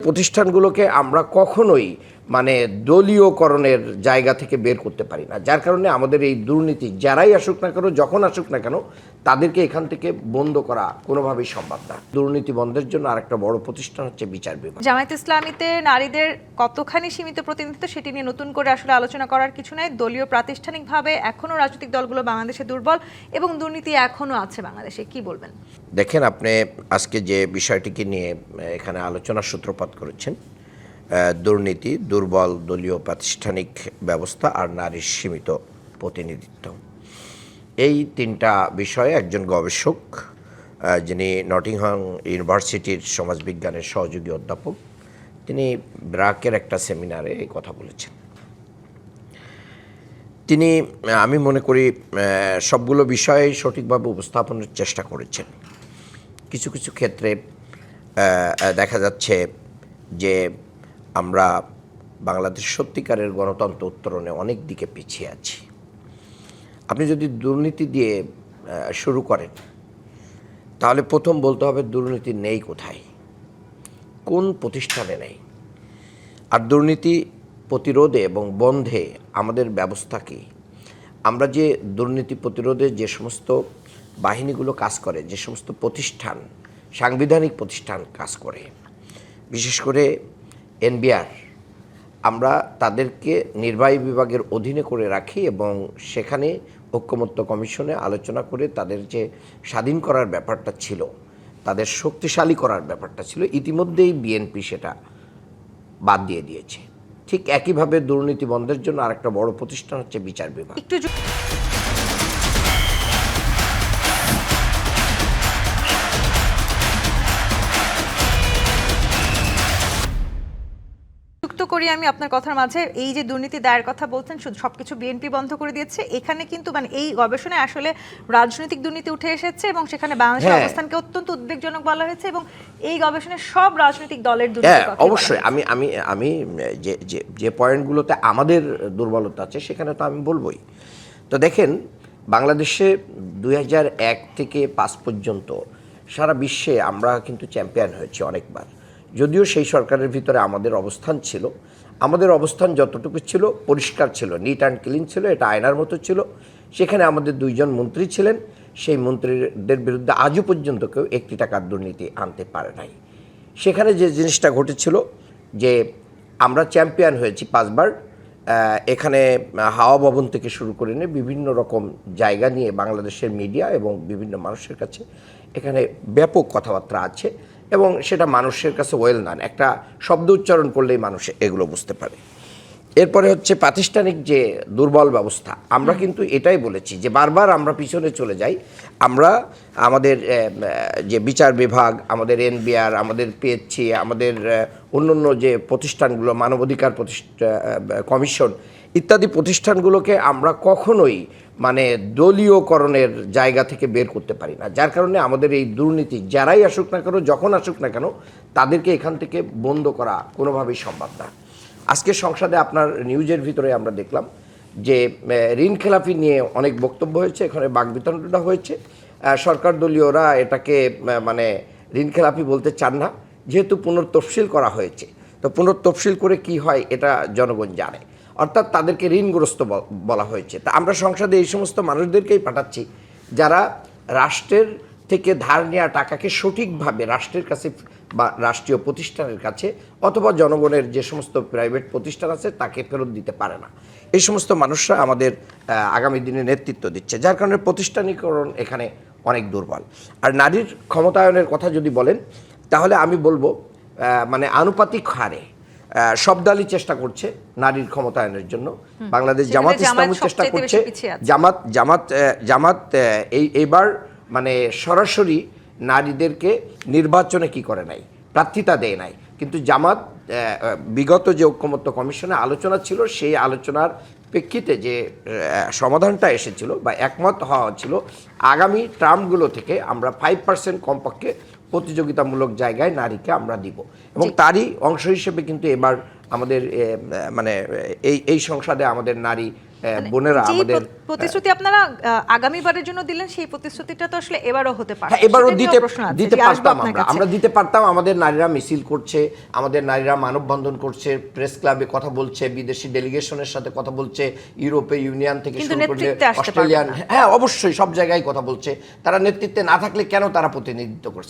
প্রতিষ্ঠানগুলোকে আমরা কখনোই দলীয়করণের জায়গা থেকে বের করতে পারি না, যার কারণে আমাদের এই দুর্নীতি যারাই আসুক না কেন, যখন আসুক না কেন, তাদেরকে এখান থেকে বন্ধ করা কোনোভাবেই সম্ভব না। দুর্নীতি বন্ধের জন্য আরেকটা বড় প্রতিষ্ঠান হচ্ছে বিচার বিভাগ। জামায়াত ইসলামীতে নারীদের কতখানি সীমিত প্রতিনিধিত্ব সেটি নিয়ে নতুন করে আসলে আলোচনা করার কিছু নাই। দলীয় প্রাতিষ্ঠানিকভাবে এখনো রাজনৈতিক দলগুলো বাংলাদেশে দুর্বল এবং দুর্নীতি এখনো আছে বাংলাদেশে, কি বলবেন? দেখেন, আপনি আজকে যে বিষয়টিকে নিয়ে এখানে আলোচনার সূত্রপাত করেছেন, দুর্নীতি, দুর্বল দলীয় প্রাতিষ্ঠানিক ব্যবস্থা আর নারীর সীমিত প্রতিনিধিত্ব, এই তিনটা বিষয়ে একজন গবেষক, যিনি নটিংহাম ইউনিভার্সিটির সমাজবিজ্ঞানের সহযোগী অধ্যাপক, তিনি ব্রাকের একটা সেমিনারে এই কথা বলেছেন। তিনি, আমি মনে করি, সবগুলো বিষয়ে সঠিকভাবে উপস্থাপনের চেষ্টা করেছেন। কিছু কিছু ক্ষেত্রে দেখা যাচ্ছে যে আমরা বাংলাদেশ সত্যিকারের গণতন্ত্র উত্তরণে অনেক দিকে পিছিয়ে আছি। আপনি যদি দুর্নীতি দিয়ে শুরু করেন, তাহলে প্রথম বলতে হবে দুর্নীতি নেই কোথায়, কোন প্রতিষ্ঠানে নেই। আর দুর্নীতি প্রতিরোধে এবং বন্ধে আমাদের ব্যবস্থা কী? আমরা যে দুর্নীতি প্রতিরোধে যে সমস্ত বাহিনীগুলো কাজ করে, যে সমস্ত প্রতিষ্ঠান, সাংবিধানিক প্রতিষ্ঠান কাজ করে, বিশেষ করে এনবিআর, আমরা তাদেরকে নির্বাহী বিভাগের অধীনে করে রাখি এবং সেখানে ঐকমত্য কমিশনে আলোচনা করে তাদের যে স্বাধীন করার ব্যাপারটা ছিল, তাদের শক্তিশালী করার ব্যাপারটা ছিল, ইতিমধ্যেই বিএনপি সেটা বাদ দিয়ে দিয়েছে। ঠিক একইভাবে দুর্নীতি বন্ধের জন্য আরেকটা বড় প্রতিষ্ঠান হচ্ছে বিচার বিভাগ। করি আমি আপনার কথার মাঝে, এই যে দুর্নীতি দায়ের কথা বলছেন, শুধু সবকিছু বিএনপি বন্ধ করে দিয়েছে, এখানে কিন্তু এই গবেষণায় আসলে রাজনৈতিক দুর্নীতি উঠে এসেছে এবং সেখানে বাংলাদেশের অবস্থানকে অত্যন্ত উদ্বেগজনক বলা হয়েছে এবং এই গবেষণায় সব রাজনৈতিক দলের দুর্নীতি। অবশ্যই আমি যে পয়েন্টগুলোতে আমাদের দুর্বলতা আছে সেখানে তো আমি বলবোই। তো দেখেন, বাংলাদেশে 2001 থেকে 5 পর্যন্ত সারা বিশ্বে আমরা কিন্তু চ্যাম্পিয়ন হয়েছি অনেকবার। যদিও সেই সরকারের ভিতরে আমাদের অবস্থান ছিল, আমাদের অবস্থান যতটুকু ছিল পরিষ্কার ছিল, নিট অ্যান্ড ক্লিন ছিল, এটা আয়নার মতো ছিল। সেখানে আমাদের 2 জন মন্ত্রী ছিলেন, সেই মন্ত্রীদের বিরুদ্ধে আজও পর্যন্ত কেউ 1 টাকার দুর্নীতি আনতে পারে নাই। সেখানে যে জিনিসটা ঘটেছিল যে আমরা চ্যাম্পিয়ন হয়েছি 5 বার। এখানে হাওয়া ভবন থেকে শুরু করে নিয়ে বিভিন্ন রকম জায়গা নিয়ে বাংলাদেশের মিডিয়া এবং বিভিন্ন মানুষের কাছে এখানে ব্যাপক কথাবার্তা আছে এবং সেটা মানুষের কাছে ওয়েল নান, একটা শব্দ উচ্চারণ করলেই মানুষ এগুলো বুঝতে পারে। এরপরে হচ্ছে প্রাতিষ্ঠানিক যে দুর্বল ব্যবস্থা, আমরা কিন্তু এটাই বলেছি যে বারবার আমরা পিছনে চলে যাই। আমরা আমাদের যে বিচার বিভাগ, আমাদের এনবিআর, আমাদের পিএইচসি, আমাদের অন্যান্য যে প্রতিষ্ঠানগুলো, মানবাধিকার কমিশন ইত্যাদি প্রতিষ্ঠানগুলোকে আমরা কখনোই দলীয়করণের জায়গা থেকে বের করতে পারি না, যার কারণে আমাদের এই দুর্নীতি যারাই আসুক না কেন, যখন আসুক না কেন, তাদেরকে এখান থেকে বন্ধ করা কোনোভাবেই সম্ভব না। আজকে সংসদে আপনার নিউজের ভিতরে আমরা দেখলাম যে ঋণ খেলাপি নিয়ে অনেক বক্তব্য হয়েছে, এখানে বাকবিতণ্ডা হয়েছে। সরকার দলীয়রা এটাকে ঋণ খেলাপি বলতে চান না, যেহেতু পুনর্তফসিল করা হয়েছে। তো পুনর্তফসিল করে কি হয় এটা জনগণ জানে, অর্থাৎ তাদেরকে ঋণগ্রস্ত বলা হয়েছে। তা আমরা সংসদে এই সমস্ত মানুষদেরকেই পাঠাচ্ছি যারা রাষ্ট্রের থেকে ধার নেওয়া টাকাকে সঠিকভাবে রাষ্ট্রের কাছে বা রাষ্ট্রীয় প্রতিষ্ঠানের কাছে অথবা জনগণের যে সমস্ত প্রাইভেট প্রতিষ্ঠান আছে তাকে ফেরত দিতে পারে না। এই সমস্ত মানুষরা আমাদের আগামী দিনে নেতৃত্ব দিচ্ছে, যার কারণে প্রতিষ্ঠানিকরণ এখানে অনেক দুর্বল। আর নারীর ক্ষমতায়নের কথা যদি বলেন, তাহলে আমি বলবো আনুপাতিক হারে সব দলই চেষ্টা করছে নারীর ক্ষমতায়নের জন্য। বাংলাদেশ জামাত ইসলামী চেষ্টা করছে, জামাত এইবার সরাসরি নারীদেরকে নির্বাচনে কি করে নাই, প্রার্থিতা দেয় নাই। কিন্তু জামাত বিগত যে ঐকমত্য কমিশনে আলোচনা ছিল, সেই আলোচনার প্রেক্ষিতে যে সমাধানটা এসেছিল বা একমত হওয়া ছিল, আগামী টার্মগুলো থেকে আমরা 5% কমপক্ষে প্রতিযোগিতামূলক জায়গায় নারীকে আমরা দিব এবং তারই অংশ হিসেবে কিন্তু এবার আমাদের এই সংসদে আমাদের নারী বোনেরা যেই আমাদের প্রতিশ্রুতি আপনারা আগামীবারের জন্য দিলেন সেই প্রতিশ্রুতিটা তো আসলে এবারও হতে পারে। হ্যাঁ, এবারও সেটা নিয়েও দিতে প্রশ্ন আছে, দিতে যে আসবো পারতাম আপনার আমরা কাছে। আমরা দিতে পারতাম। আমাদের নারীরা মিছিল করছে, আমাদের নারীরা মানববন্ধন করছে, প্রেস ক্লাবে কথা বলছে, বিদেশি ডেলিগেশনের সাথে কথা বলছে, ইউরোপীয় ইউনিয়ন থেকে কিন্তু শুরু করে নেতৃত্বে আসতে অস্ট্রেলিয়ান, পারবে না। হ্যাঁ অবশ্যই সব জায়গায় কথা বলছে। তারা নেতৃত্বে না থাকলে কেন তারা প্রতিনিধিত্ব করছে?